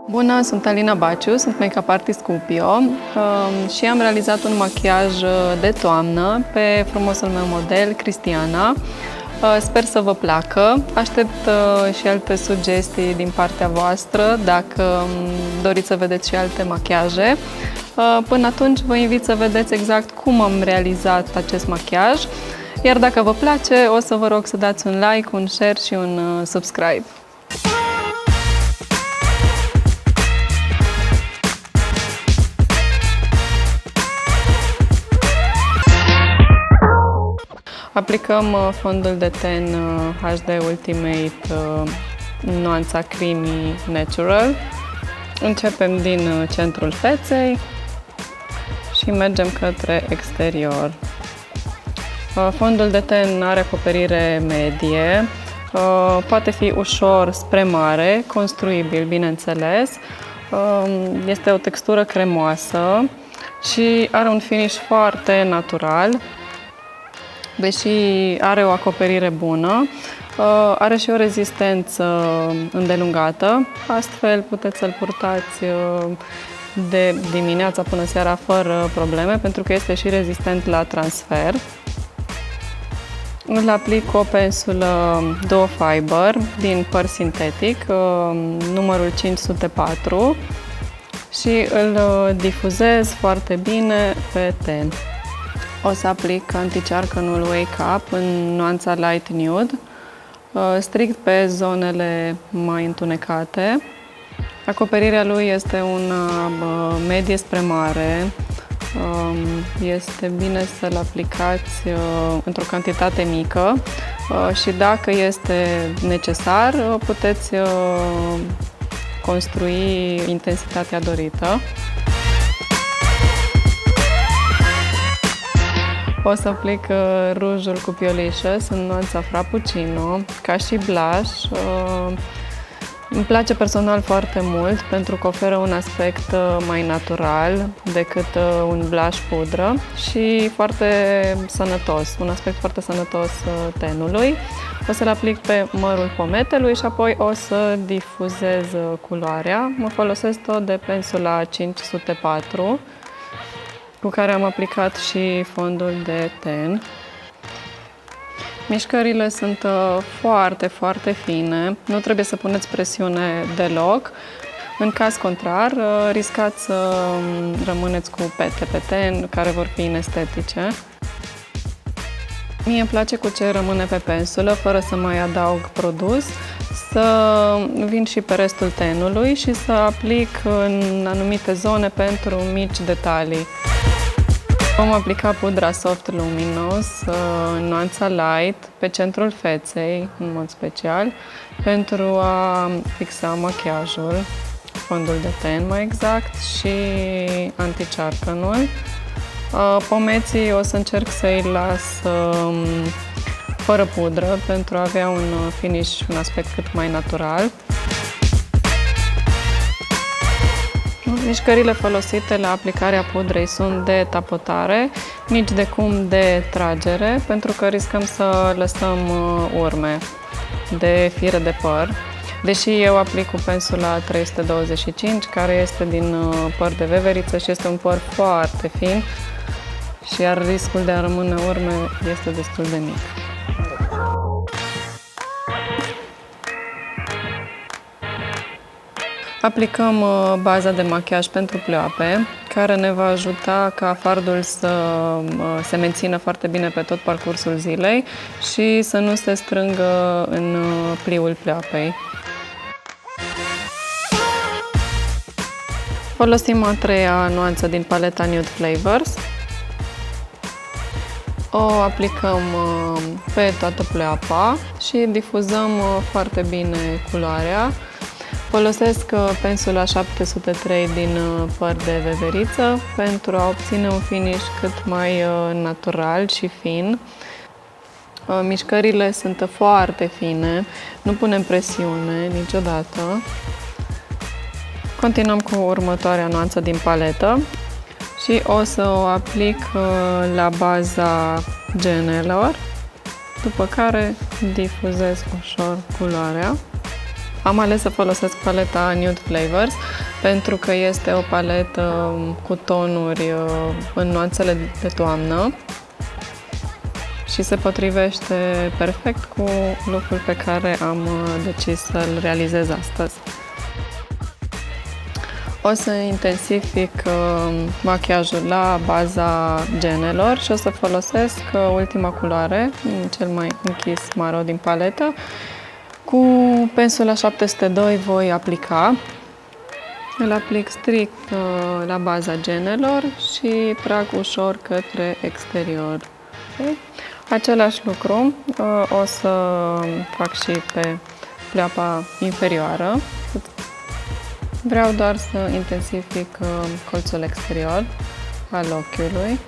Bună, sunt Alina Baciu, sunt make-up artist Cupio și am realizat un machiaj de toamnă pe frumosul meu model, Cristiana. Sper să vă placă. Aștept și alte sugestii din partea voastră, dacă doriți să vedeți și alte machiaje. Până atunci vă invit să vedeți exact cum am realizat acest machiaj. Iar dacă vă place, o să vă rog să dați un like, un share și un subscribe. Aplicăm fondul de ten HD Ultimate nuanța Creamy Natural. Începem din centrul feței și mergem către exterior. Fondul de ten are acoperire medie, poate fi ușor spre mare, construibil, bineînțeles. Este o textură cremoasă și are un finish foarte natural. Deși are o acoperire bună, are și o rezistență îndelungată, astfel puteți să-l purtați de dimineața până seara fără probleme, pentru că este și rezistent la transfer. Îl aplic cu o pensulă Duo Fiber din păr sintetic, numărul 504, și îl difuzez foarte bine pe ten. O să aplic anticearcănul Wake Up în nuanța Light Nude, strict pe zonele mai întunecate. Acoperirea lui este una medie spre mare. Este bine să-l aplicați într-o cantitate mică și dacă este necesar, puteți construi intensitatea dorită. O să aplic rujul Cupiolicious în nuanța Frappuccino, ca și blush. Îmi place personal foarte mult pentru că oferă un aspect mai natural decât un blush pudră și foarte sănătos, un aspect foarte sănătos tenului. O să-l aplic pe mărul pometelui și apoi o să difuzez culoarea. Mă folosesc tot de pensula 504. Cu care am aplicat și fondul de ten. Mișcările sunt foarte, foarte fine, nu trebuie să puneți presiune deloc. În caz contrar, riscați să rămâneți cu pete pe ten, care vor fi inestetice. Mie îmi place cu ce rămâne pe pensulă, fără să mai adaug produs, să vin și pe restul tenului și să aplic în anumite zone pentru mici detalii. Vom aplica pudra Soft Luminous în nuanța Light pe centrul feței, în mod special, pentru a fixa machiajul, fondul de ten mai exact, și anticearcănul. Pomeții o să încerc să-i las fără pudră pentru a avea un finish, un aspect cât mai natural. Mișcările folosite la aplicarea pudrei sunt de tapotare, nici de cum de tragere, pentru că riscăm să lăsăm urme de fire de păr. Deși eu aplic cu pensula 325, care este din păr de veveriță și este un păr foarte fin, și iar riscul de a rămâne urme este destul de mic. Aplicăm baza de machiaj pentru pleoape, care ne va ajuta ca fardul să se mențină foarte bine pe tot parcursul zilei și să nu se strângă în pliul pleoapei. Folosim a treia nuanță din paleta Nude Flavors. O aplicăm pe toată pleoapa și difuzăm foarte bine culoarea. Folosesc pensula 703 din păr de veveriță pentru a obține un finish cât mai natural și fin. Mișcările sunt foarte fine, nu punem presiune niciodată. Continuăm cu următoarea nuanță din paletă și o să o aplic la baza genelor, după care difuzez ușor culoarea. Am ales să folosesc paleta Nude Flavors pentru că este o paletă cu tonuri în nuanțele de toamnă și se potrivește perfect cu look-ul pe care am decis să-l realizez astăzi. O să intensific machiajul la baza genelor și o să folosesc ultima culoare, cel mai închis maro din paletă. Cu pensula 702 voi aplica. Îl aplic strict la baza genelor și trag ușor către exterior. Okay? Același lucru o să fac și pe pleoapa inferioară. Vreau doar să intensific colțul exterior al ochiului.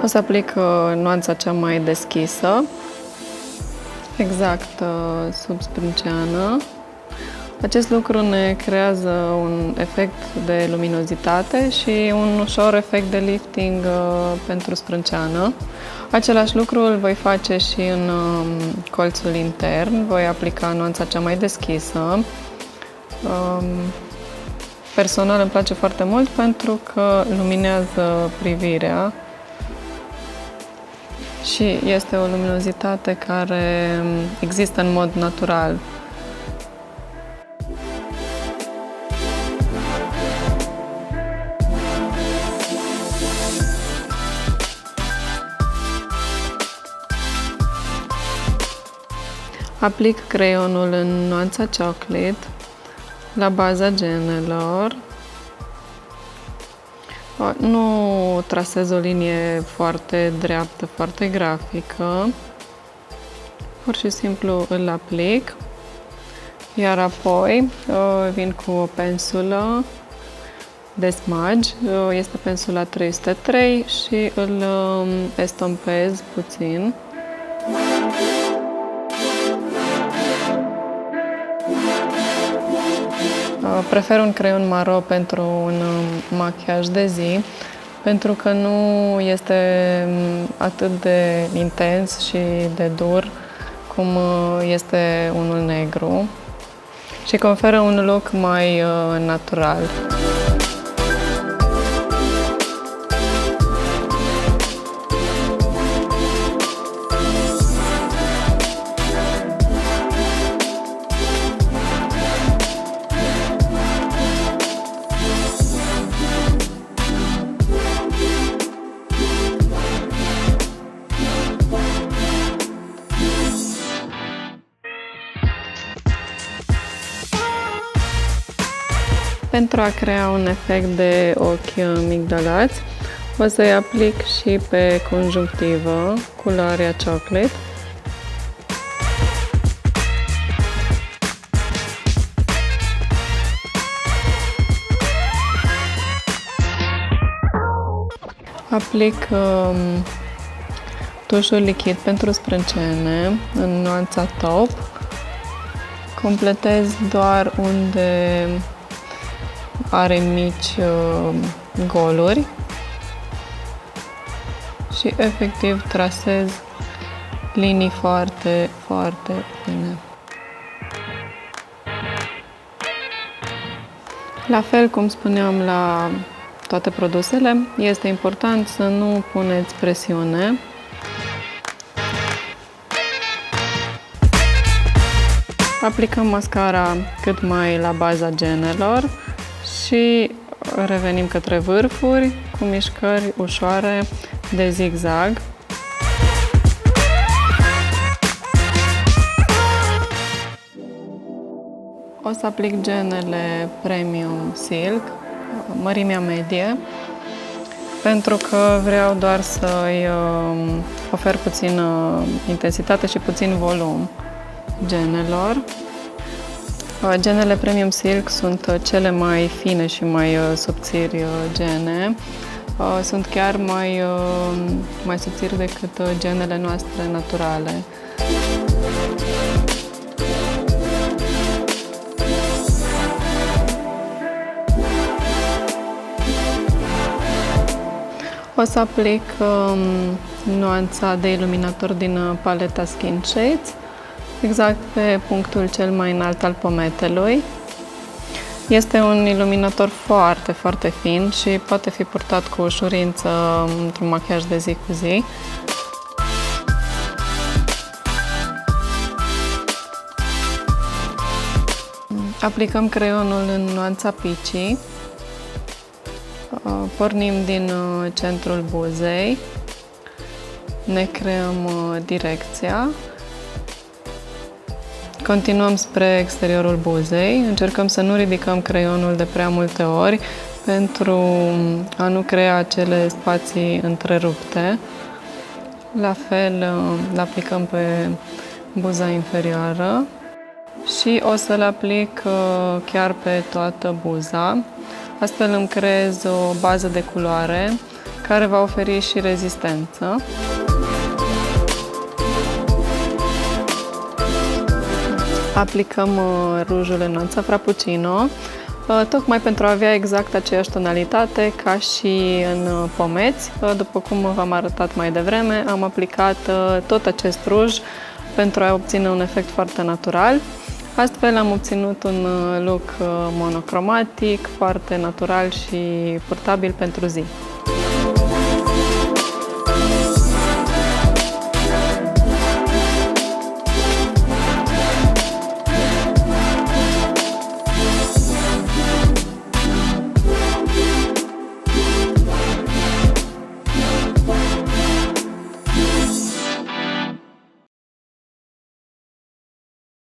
O să aplic nuanța cea mai deschisă, exact sub sprânceană. Acest lucru ne creează un efect de luminozitate și un ușor efect de lifting pentru sprânceană. Același lucru îl voi face și în colțul intern. Voi aplica nuanța cea mai deschisă. Personal îmi place foarte mult pentru că luminează privirea și este o luminozitate care există în mod natural. Aplic creionul în nuanța chocolate la baza genelor. Nu trasez o linie foarte dreaptă, foarte grafică. Pur și simplu îl aplic. Iar apoi vin cu o pensulă de smudge. Este pensula 303 și îl estompez puțin. Prefer un creion maro pentru un machiaj de zi, pentru că nu este atât de intens și de dur cum este unul negru și conferă un look mai natural. Pentru a crea un efect de ochi migdalați, o să-i aplic și pe conjunctivă culoarea chocolate. Aplic tușul lichid pentru sprâncene în nuanța taupe. Completez doar unde are mici goluri și efectiv trasez linii foarte, foarte fine. La fel cum spuneam la toate produsele, este important să nu puneți presiune. Aplicăm mascara cât mai la baza genelor și revenim către vârfuri cu mișcări ușoare de zigzag. O să aplic genele Premium Silk, mărimea medie, pentru că vreau doar să-i ofer puțină intensitate și puțin volum genelor. Genele Premium Silk sunt cele mai fine și mai subțiri gene. Sunt chiar mai subțiri decât genele noastre naturale. O să aplic nuanța de iluminator din paleta Skin Shades, exact pe punctul cel mai înalt al pometelui. Este un iluminator foarte, foarte fin și poate fi purtat cu ușurință într-un machiaj de zi cu zi. Aplicăm creionul în nuanța Peachy. Pornim din centrul buzei, ne creăm direcția, continuăm spre exteriorul buzei, încercăm să nu ridicăm creionul de prea multe ori pentru a nu crea acele spații întrerupte. La fel, îl aplicăm pe buza inferioară și o să-l aplic chiar pe toată buza. Astfel îmi creez o bază de culoare care va oferi și rezistență. Aplicăm rujul în nuanța Frappuccino, tocmai pentru a avea exact aceeași tonalitate ca și în pomeți. După cum v-am arătat mai devreme, am aplicat tot acest ruj pentru a obține un efect foarte natural. Astfel am obținut un look monocromatic, foarte natural și purtabil pentru zi.